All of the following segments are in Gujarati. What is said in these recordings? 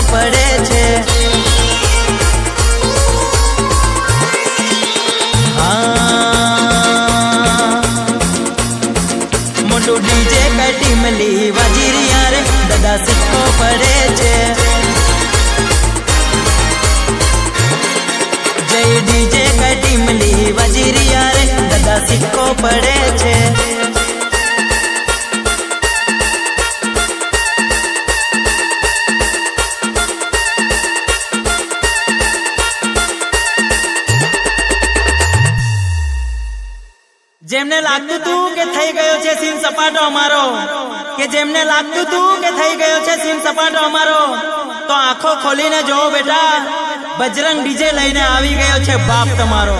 પડે છે। મોટું ડીજે કઈ ટીમલી વાજીરિયા રે દાદા સિક્કો પડે છે। જય ડીજે કઈ ટીમલી વાજીરિયા રે દાદા સિક્કો પડે છે। જેમને લાગતું તું કે થઈ ગયો છે સીન સપાટો અમારો, કે જેમને લાગતું તું કે થઈ ગયો છે સીન સપાટો અમારો, તો આંખો ખોલીને જોવો બેટા, બજરંગ ડીજે લઈને આવી ગયો છે બાપ તમારો।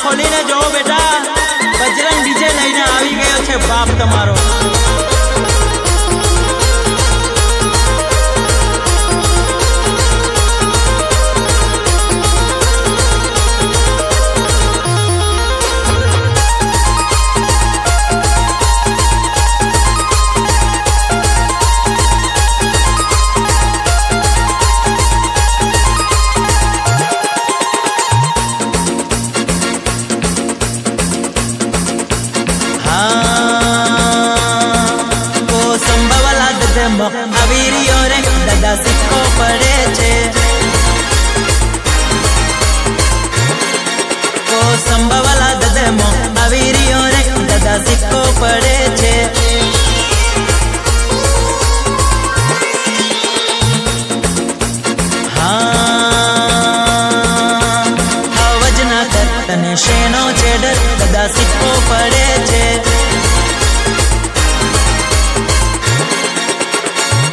ખોલીને જોવો બેટા, બજરંગ ડીજે લઈને આવી ગયો છે બાપ તમારો। આવી રહ્યો રે દાદા સિક્કો પડે છે। કો સંભવાલા દદમો આવી રહ્યો રે દાદા સિક્કો પડે છે। અવજ ના કર તને શેનો છે ડર, દાદા સિક્કો પડે છે।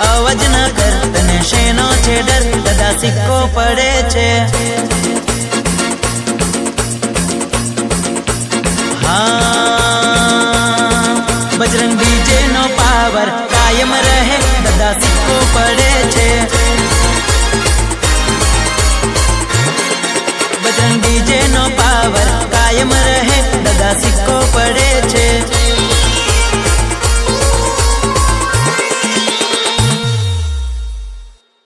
અવજ ન કર તને શેનો છે ડર, દાદા સિક્કો પડે છે। બજરંગ ડીજે નો પાવર કાયમ રહે, દાદા સિક્કો પડે છે। બજરંગ ડીજે નો પાવર કાયમ રહે, દાદા સિક્કો પડે છે।